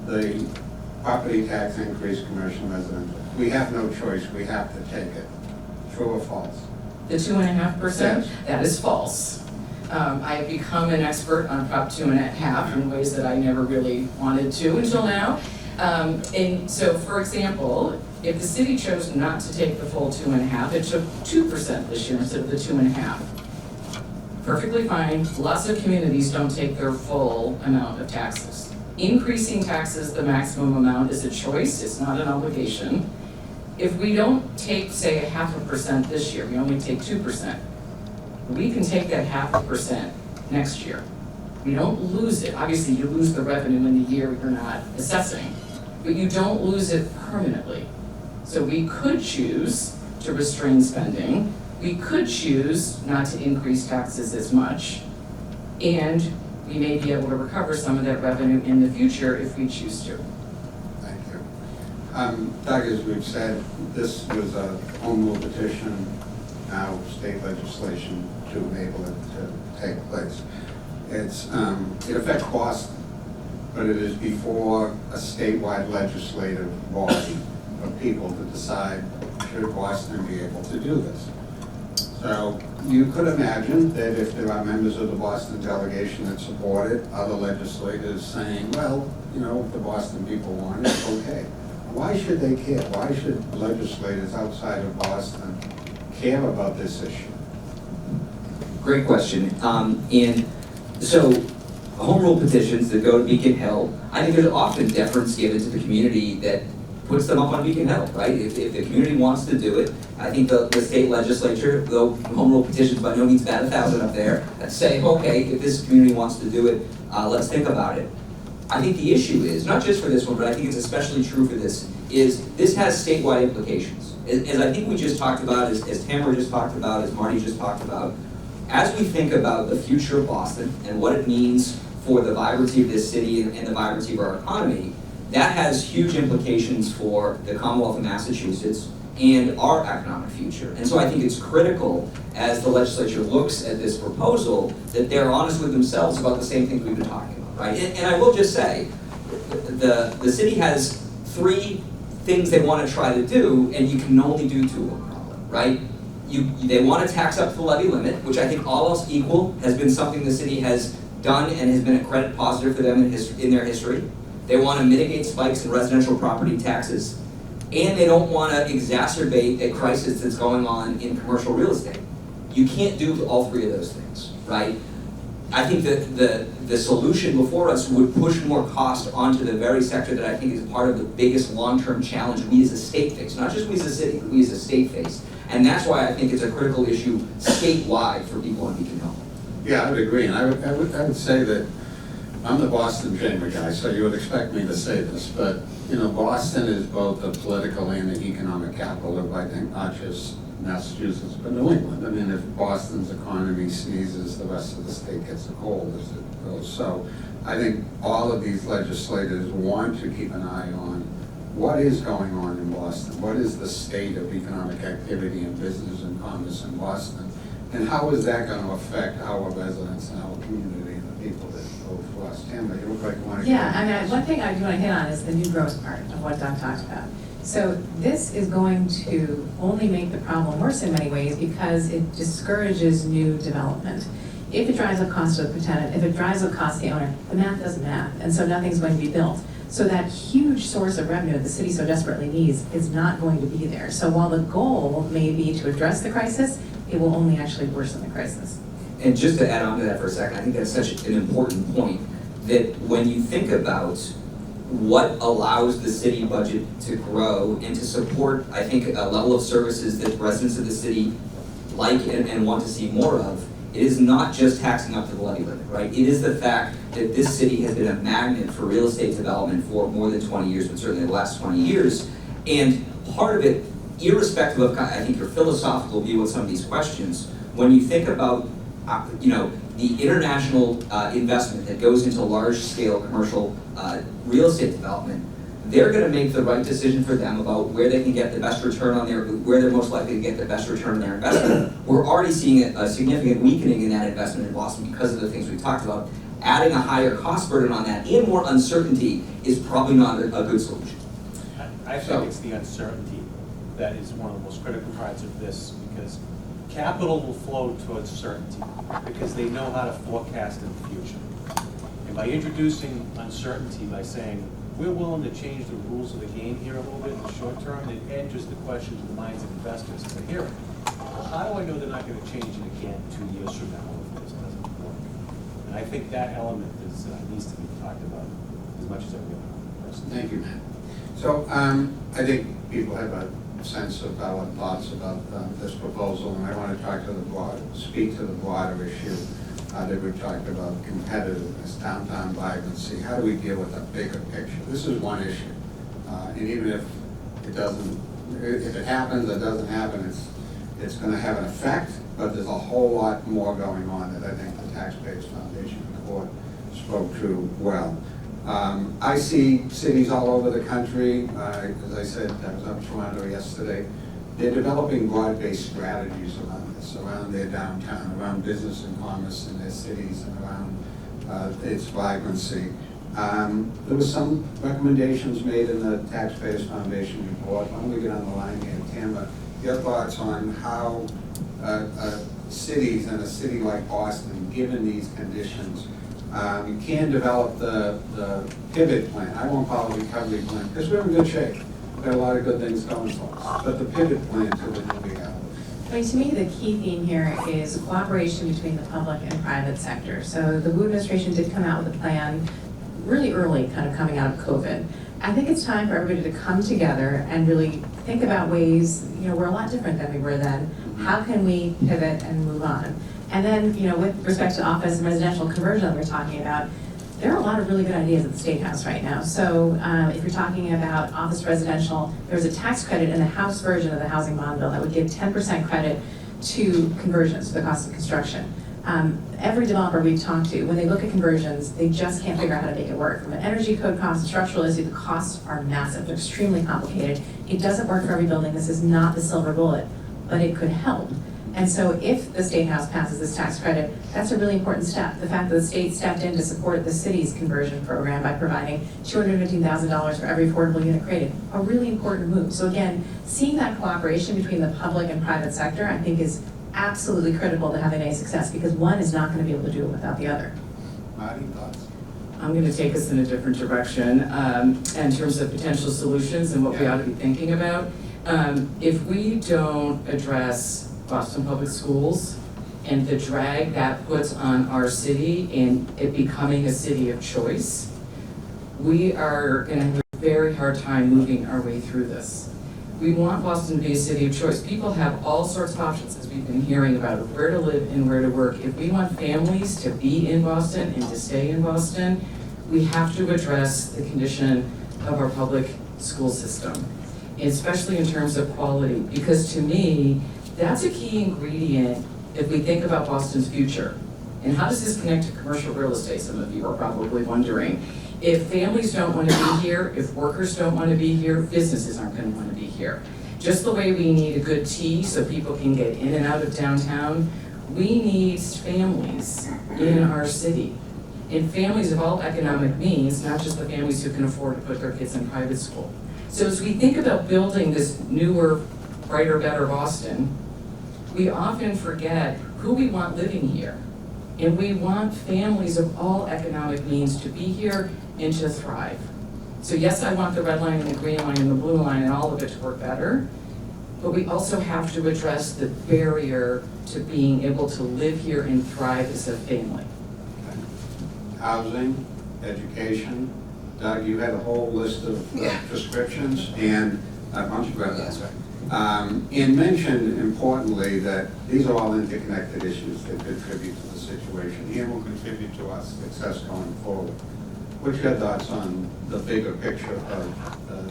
The property tax increase, commercial residential, we have no choice, we have to take it. True or false? The 2.5%? Yes. That is false. I have become an expert on Prop 2.5 in ways that I never really wanted to until now. And so, for example, if the city chose not to take the full 2.5, it took 2% this year instead of the 2.5. Perfectly fine. Lots of communities don't take their full amount of taxes. Increasing taxes the maximum amount is a choice, it's not an obligation. If we don't take, say, 0.5% this year, we only take 2%, we can take that 0.5% next year. We don't lose it. Obviously, you lose the revenue in the year you're not assessing, but you don't lose it permanently. So we could choose to restrain spending. We could choose not to increase taxes as much, and we may be able to recover some of that revenue in the future if we choose to. Thank you. Doug, as we've said, this was a home rule petition, now state legislation to enable it to take place. It affects Boston, but it is before a statewide legislative body of people to decide should Boston be able to do this. So you could imagine that if there are members of the Boston delegation that support it, other legislators saying, well, you know, if the Boston people want it, okay. Why should they care? Why should legislators outside of Boston care about this issue? Great question. And so home rule petitions that go to Beacon Hill, I think there's often deference given to the community that puts them up on Beacon Hill, right? If the community wants to do it, I think the state legislature, though home rule petitions by no means bat 1,000 up there, that say, okay, if this community wants to do it, let's think about it. I think the issue is, not just for this one, but I think it's especially true for this has statewide implications. As I think we just talked about, as Tamara just talked about, as Marty just talked about, as we think about the future of Boston and what it means for the vibrancy of this city and the vibrancy of our economy, that has huge implications for the Commonwealth of Massachusetts and our economic future. And so I think it's critical as the legislature looks at this proposal that they're honest with themselves about the same things we've been talking about, right? And I will just say, the city has three things they want to try to do, and you can only do two of them, right? They want to tax up to the levy limit, which I think all else equal has been something the city has done and has been a credit positive for them in their history. They want to mitigate spikes in residential property taxes, and they don't want to exacerbate a crisis that's going on in commercial real estate. You can't do all three of those things, right? I think that the solution before us would push more cost onto the very sector that I think is part of the biggest long-term challenge we as a state face, not just we as a city, but we as a state face. And that's why I think it's a critical issue statewide for people in Beacon Hill. Yeah, I would agree, and I would say that I'm the Boston Chamber guy, so you would expect me to say this, but, you know, Boston is both the political and the economic capital of, I think, not just Massachusetts, but New England. I mean, if Boston's economy sneezes, the rest of the state gets a cold as it goes. So I think all of these legislators want to keep an eye on what is going on in Boston, what is the state of economic activity and business and commerce in Boston, and how is that going to affect our residents and our community and the people that vote for us. Tamara, you look like you want to. Yeah, I mean, one thing I do want to hit on is the new growth part of what Doug talked about. So this is going to only make the problem worse in many ways because it discourages new development. If it drives up cost to the tenant, if it drives up cost to the owner, the math doesn't math, and so nothing's going to be built. So that huge source of revenue that the city so desperately needs is not going to be there. So while the goal may be to address the crisis, it will only actually worsen the crisis. And just to add on to that for a second, I think that's such an important point, that when you think about what allows the city budget to grow and to support, I think, a level of services that residents of the city like and want to see more of, it is not just taxing up to the levy limit, right? It is the fact that this city has been a magnet for real estate development for more than 20 years, but certainly the last 20 years. And part of it, irrespective of, I think, your philosophical view on some of these questions, when you think about, the international investment that goes into large-scale commercial real estate development, they're going to make the right decision for them about where they can get the best return on where they're most likely to get the best return on their investment. We're already seeing a significant weakening in that investment in Boston because of the things we've talked about. Adding a higher cost burden on that and more uncertainty is probably not a good solution. I think it's the uncertainty that is one of the most critical parts of this, because capital will flow towards certainty because they know how to forecast in the future. And by introducing uncertainty, by saying, we're willing to change the rules of the game here a little bit in the short term, it enters the question to the minds of investors to hear it. Well, how do I know they're not going to change it again 2 years from now if this doesn't work? And I think that element needs to be talked about as much as every other person. Thank you, Matt. So I think people have a sense of our thoughts about this proposal, and I want to speak to the broader issue that we talked about, competitiveness, downtown vibrancy. How do we deal with a bigger picture? This is one issue, and even if it happens or doesn't happen, it's going to have an effect. But there's a whole lot more going on that I think the Taxpayers Foundation and the board spoke to well. I see cities all over the country. As I said, I was up in Toronto yesterday. They're developing broad-based strategies around this, around their downtown, around business and commerce in their cities, and around its vibrancy. There were some recommendations made in the Taxpayers Foundation report. Why don't we get on the line here? Tamara, your thoughts on how cities, and a city like Boston, given these conditions, you can develop the pivot plan. I won't call it a recovery plan, because we're in good shape. We've got a lot of good things going for us. But the pivot plan to the new reality. I mean, to me, the key theme here is cooperation between the public and private sector. So the Wu administration did come out with a plan really early, kind of coming out of COVID. I think it's time for everybody to come together and really think about ways, we're a lot different than we were then. How can we pivot and move on? And then, with respect to office and residential conversion that we're talking about, there are a lot of really good ideas at the State House right now. So if you're talking about office residential, there's a tax credit in the House version of the housing bond bill that would give 10% credit to conversions, to the cost of construction. Every developer we've talked to, when they look at conversions, they just can't figure out how to make it work. From an energy code cost, structural issue, the costs are massive. They're extremely complicated. It doesn't work for every building. This is not the silver bullet, but it could help. And so if the State House passes this tax credit, that's a really important step. The fact that the state stepped in to support the city's conversion program by providing $215,000 for every affordable unit created, a really important move. So again, seeing that cooperation between the public and private sector, I think is absolutely critical to having any success, because one is not going to be able to do it without the other. Marty, thoughts? I'm going to take us in a different direction in terms of potential solutions and what we ought to be thinking about. If we don't address Boston Public Schools and the drag that puts on our city in it becoming a city of choice, we are going to have a very hard time moving our way through this. We want Boston to be a city of choice. People have all sorts of options, as we've been hearing about, of where to live and where to work. If we want families to be in Boston and to stay in Boston, we have to address the condition of our public school system, especially in terms of quality, because to me, that's a key ingredient if we think about Boston's future. And how does this connect to commercial real estate, some of you are probably wondering. If families don't want to be here, if workers don't want to be here, businesses aren't going to want to be here. Just the way we need a good T so people can get in and out of downtown, we need families in our city. And families of all economic means, not just the families who can afford to put their kids in private school. So as we think about building this newer, brighter, better Boston, we often forget who we want living here. And we want families of all economic means to be here and to thrive. So yes, I want the red line and the green line and the blue line and all of it to work better, but we also have to address the barrier to being able to live here and thrive as a family. Housing, education. Doug, you had a whole list of prescriptions, and why don't you grab that? That's right. And mentioned importantly that these are all interconnected issues that contribute to the situation and will contribute to our success going forward. What's your thoughts on the bigger picture of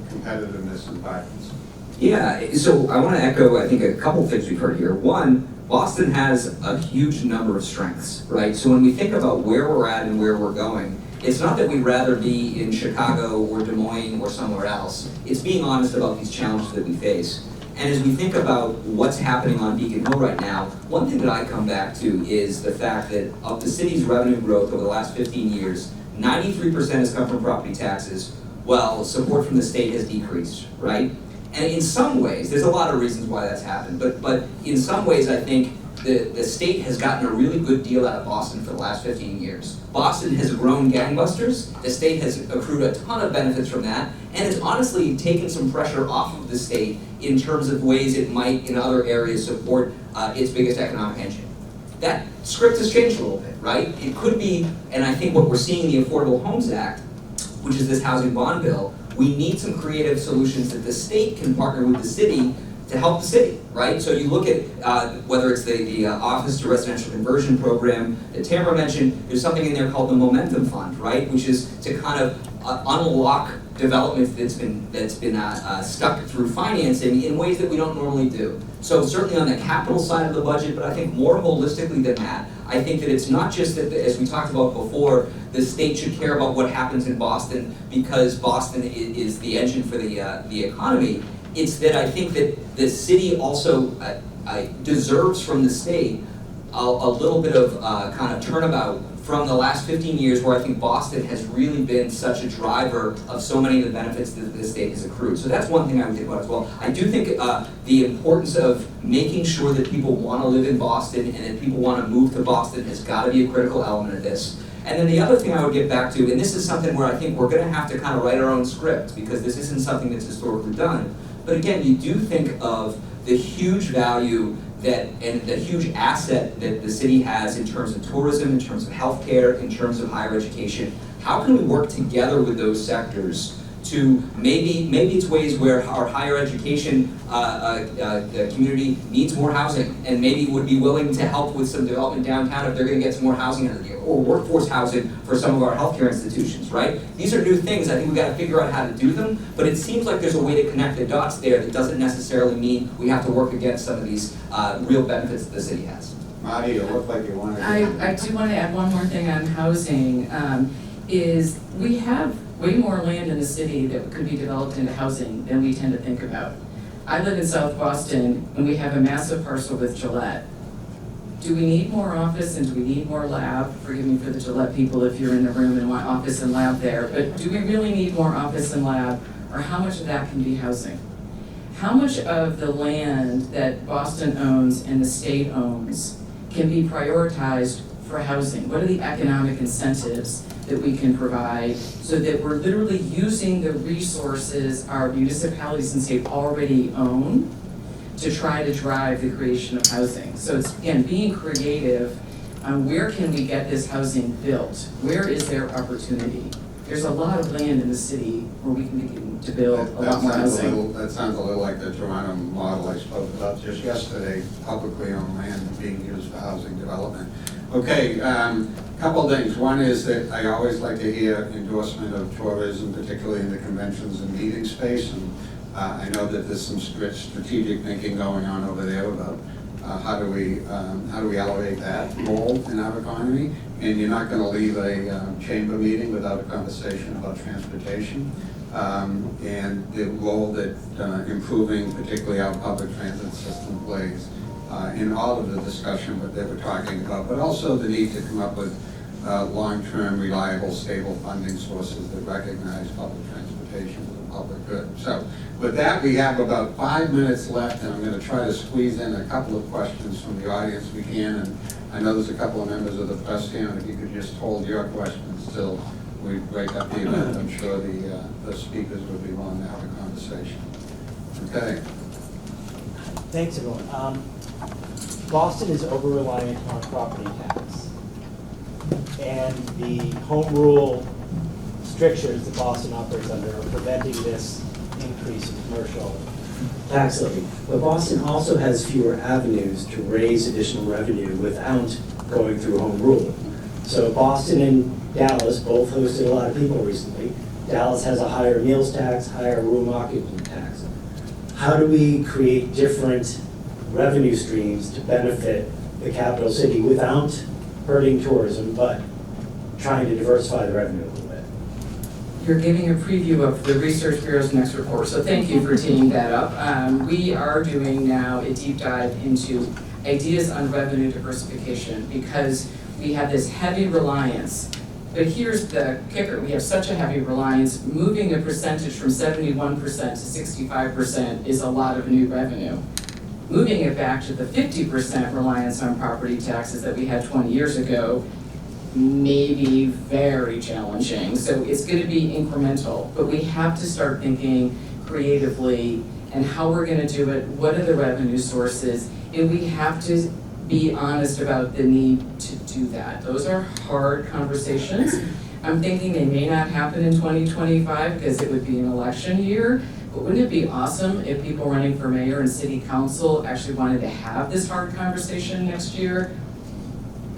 competitiveness and violence? Yeah, so I want to echo, I think, a couple things we've heard here. One, Boston has a huge number of strengths, right? So when we think about where we're at and where we're going, it's not that we'd rather be in Chicago or Des Moines or somewhere else. It's being honest about these challenges that we face. And as we think about what's happening on Beacon Hill right now, one thing that I come back to is the fact that of the city's revenue growth over the last 15 years, 93% has come from property taxes, while support from the state has decreased, right? And in some ways, there's a lot of reasons why that's happened, but in some ways I think the state has gotten a really good deal out of Boston for the last 15 years. Boston has grown gangbusters, the state has accrued a ton of benefits from that, and it's honestly taken some pressure off of the state in terms of ways it might in other areas support its biggest economic engine. That script has changed a little bit, right? It could be, and I think what we're seeing in the Affordable Homes Act, which is this housing bond bill, we need some creative solutions that the state can partner with the city to help the city, right? So you look at whether it's the Office to Residential Conversion Program that Tamara mentioned, there's something in there called the Momentum Fund, right? Which is to kind of unlock development that's been stuck through financing in ways that we don't normally do. So certainly on the capital side of the budget, but I think more holistically than that, I think that it's not just that, as we talked about before, the state should care about what happens in Boston because Boston is the engine for the economy. It's that I think that the city also deserves from the state a little bit of kind of turnabout from the last 15 years where I think Boston has really been such a driver of so many of the benefits that the state has accrued. So that's one thing I would think about as well. I do think the importance of making sure that people want to live in Boston and that people want to move to Boston has got to be a critical element of this. And then the other thing I would get back to, and this is something where I think we're going to have to kind of write our own script because this isn't something that's historically done. But again, you do think of the huge value and the huge asset that the city has in terms of tourism, in terms of healthcare, in terms of higher education. How can we work together with those sectors to maybe it's ways where our higher education community needs more housing and maybe would be willing to help with some development downtown if they're going to get some more housing out of the or workforce housing for some of our healthcare institutions, right? These are new things. I think we've got to figure out how to do them, but it seems like there's a way to connect the dots there that doesn't necessarily mean we have to work against some of these real benefits that the city has. Marty, you look like you wanted to. I do want to add one more thing on housing, is we have way more land in the city that could be developed into housing than we tend to think about. I live in South Boston, and we have a massive parcel with Gillette. Do we need more office and do we need more lab? Forgive me for the Gillette people if you're in the room and want office and lab there, but do we really need more office and lab, or how much of that can be housing? How much of the land that Boston owns and the state owns can be prioritized for housing? What are the economic incentives that we can provide so that we're literally using the resources our municipalities and state already own to try to drive the creation of housing? So it's, again, being creative on where can we get this housing built? Where is there opportunity? There's a lot of land in the city where we can begin to build a lot more housing. That sounds a little like the Toronto model I spoke about just yesterday, publicly owned land being used for housing development. Okay, couple of things. One is that I always like to hear endorsement of tourism, particularly in the conventions and meeting space. And I know that there's some strategic thinking going on over there about how do we elevate that role in our economy. And you're not going to leave a chamber meeting without a conversation about transportation and the role that improving particularly our public transit system plays in all of the discussion that we're talking about, but also the need to come up with long-term, reliable, stable funding sources that recognize public transportation as a public good. So with that, we have about 5 minutes left, and I'm going to try to squeeze in a couple of questions from the audience if we can. And I know there's a couple of members of the press here, and if you could just hold your questions till we break up the event, I'm sure the speakers would be willing to have a conversation. Okay. Thanks, everyone. Boston is over-reliant on property tax. And the home rule strictures that Boston operates under are preventing this increase in commercial tax levy. But Boston also has fewer avenues to raise additional revenue without going through home rule. So Boston and Dallas both hosted a lot of people recently. Dallas has a higher meals tax, higher room occupancy tax. How do we create different revenue streams to benefit the capital city without hurting tourism, but trying to diversify the revenue a little bit? You're giving a preview of the Research Bureau's next report, so thank you for teeing that up. We are doing now a deep dive into ideas on revenue diversification because we have this heavy reliance. But here's the kicker, we have such a heavy reliance, moving a percentage from 71% to 65% is a lot of new revenue. Moving it back to the 50% reliance on property taxes that we had 20 years ago may be very challenging. So it's going to be incremental, but we have to start thinking creatively and how we're going to do it, what are the revenue sources, and we have to be honest about the need to do that. Those are hard conversations. I'm thinking they may not happen in 2025 because it would be an election year, but wouldn't it be awesome if people running for mayor and city council actually wanted to have this hard conversation next year?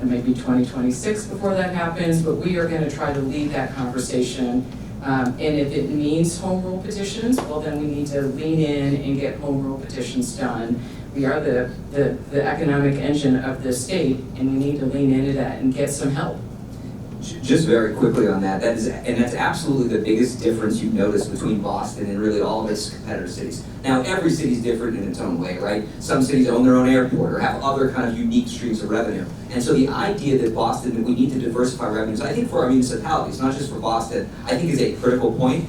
It may be 2026 before that happens, but we are going to try to lead that conversation. And if it means home rule petitions, well, then we need to lean in and get home rule petitions done. We are the economic engine of the state, and we need to lean into that and get some help. Just very quickly on that, that's absolutely the biggest difference you've noticed between Boston and really all of its competitor cities. Now, every city's different in its own way, right? Some cities own their own airport or have other kind of unique streams of revenue. And so the idea that Boston, that we need to diversify revenues, I think for our municipalities, not just for Boston, I think is a critical point.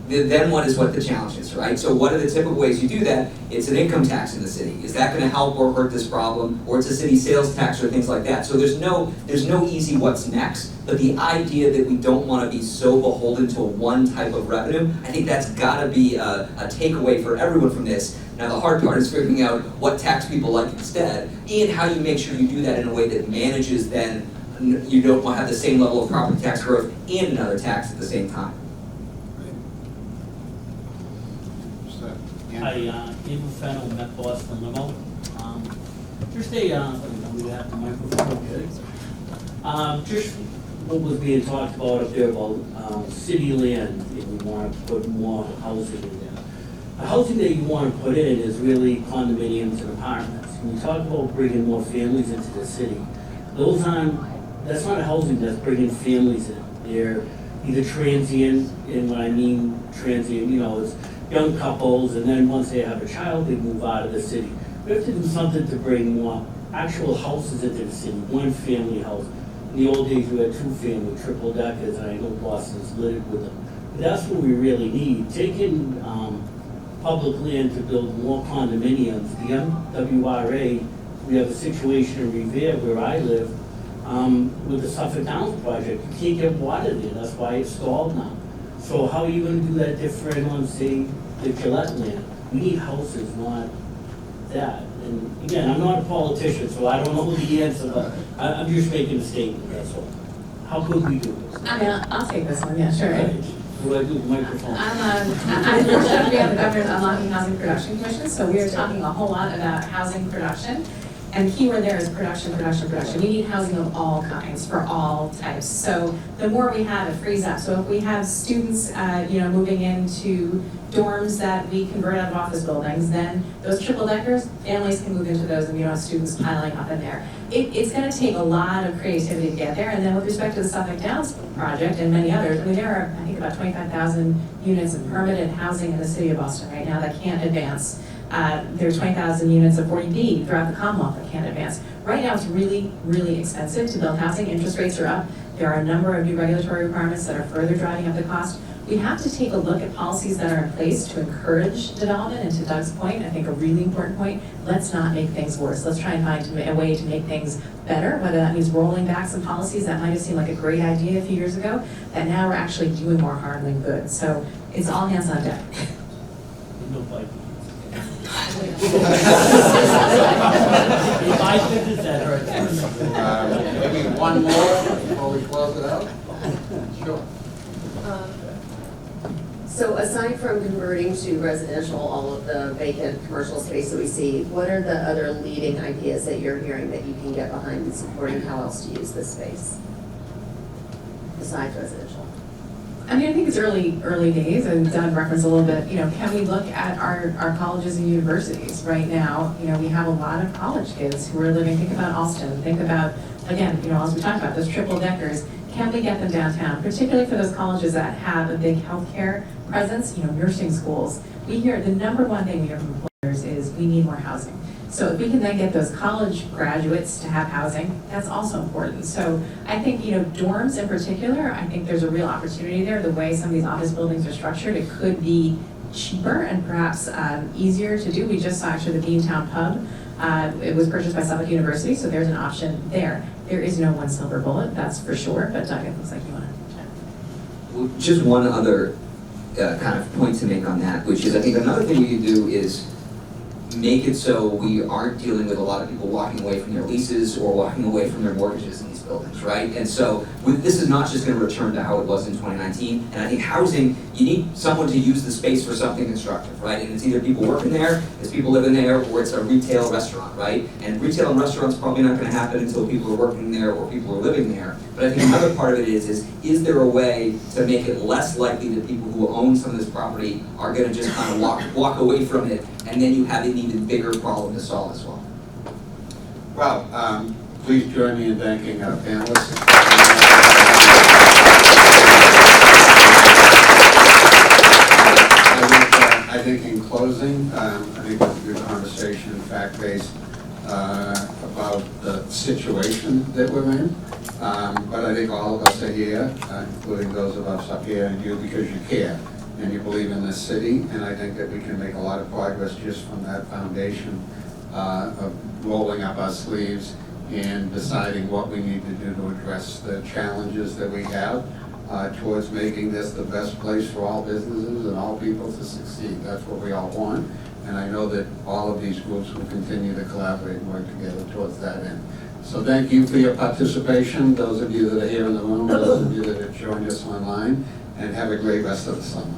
Then what the challenge is, right? So what are the typical ways you do that? It's an income tax in the city. Is that going to help or hurt this problem? Or it's a city sales tax or things like that. So there's no easy what's next, but the idea that we don't want to be so beholden to one type of revenue, I think that's got to be a takeaway for everyone from this. Now the hard part is figuring out what tax people like instead, and how you make sure you do that in a way that manages then you don't want to have the same level of property tax growth and another tax at the same time. Hi, Ian Fennel, Met Boston Limo. Just we have the microphone good. Just what was being talked about up there about city land, if we want to put more housing in there. The housing that you want to put in is really condominiums and apartments. When you talk about bringing more families into the city, that's not a housing that's bringing families in. They're either transient, and when I mean transient, it's young couples, and then once they have a child, they move out of the city. We have to do something to bring more actual houses into the city, one-family house. In the old days, we had two-family, triple deckers, and I know Boston's littered with them. But that's what we really need. Taking public land to build more condominiums. The MWRA, we have a situation in Revere where I live, with the Suffolk Downs project. You can't get water there, that's why it's stalled now. So how are you gonna do that different on, say, the Gillette land? We need houses, not that. And again, I'm not a politician, so I don't know the answer, but I'm just making a statement, that's all. How could we do this? I mean, I'll take this one, yeah, sure. What do I do with the microphone? I'm fortunate to be on the Governor's Unlocking Housing Production Commission, so we are talking a whole lot about housing production. And the key word there is production, production, production. We need housing of all kinds for all types. So the more we have, it frees up. So if we have students, moving into dorms that we convert out of office buildings, then those triple deckers, families can move into those, and you don't have students piling up in there. It's going to take a lot of creativity to get there. And then with respect to the Suffolk Downs project and many others, I mean, there are, I think, about 25,000 units of permanent housing in the city of Boston right now that can't advance. There's 20,000 units of 40B throughout the Commonwealth that can't advance. Right now, it's really, really expensive to build housing. Interest rates are up. There are a number of new regulatory requirements that are further driving up the cost. We have to take a look at policies that are in place to encourage development. And to Doug's point, I think a really important point, let's not make things worse. Let's try and find a way to make things better, whether that means rolling back some policies that might have seemed like a great idea a few years ago, that now we're actually doing more harm than good. So it's all hands on deck. No fight. Maybe one more before we close it out? Sure. So aside from converting to residential all of the vacant commercial space that we see, what are the other leading ideas that you're hearing that you can get behind in supporting how else to use this space besides residential? I mean, I think it's early days, and Doug referenced a little bit, can we look at our colleges and universities right now? We have a lot of college kids who are living, think about Alston, think about, again, as we talked about, those triple deckers. Can we get them downtown, particularly for those colleges that have a big healthcare presence, nursing schools? We hear, the number one thing we hear from employers is we need more housing. So if we can then get those college graduates to have housing, that's also important. So I think, dorms in particular, I think there's a real opportunity there. The way some of these office buildings are structured, it could be cheaper and perhaps easier to do. We just saw actually the Beantown Pub. It was purchased by Suffolk University, so there's an option there. There is no one silver bullet, that's for sure, but Doug, it looks like you want to chat. Well, just one other kind of point to make on that, which is I think another thing we can do is make it so we aren't dealing with a lot of people walking away from their leases or walking away from their mortgages in these buildings, right? And so this is not just going to return to how it was in 2019. And I think housing, you need someone to use the space for something constructive, right? And it's either people working there, it's people living there, or it's a retail restaurant, right? And retail and restaurants probably not going to happen until people are working there or people are living there. But I think another part of it is there a way to make it less likely that people who own some of this property are going to just kind of walk away from it, and then you have an even bigger problem to solve as well. Well, please join me in thanking our panelists. I think in closing, I think it was a good conversation, fact-based, about the situation that we're in. But I think all of us are here, including those of us up here, and you, because you care and you believe in this city. And I think that we can make a lot of progress just from that foundation of rolling up our sleeves and deciding what we need to do to address the challenges that we have towards making this the best place for all businesses and all people to succeed. That's what we all want. And I know that all of these groups will continue to collaborate and work together towards that end. So thank you for your participation, those of you that are here in the room, those of you that have joined us online, and have a great rest of the summer.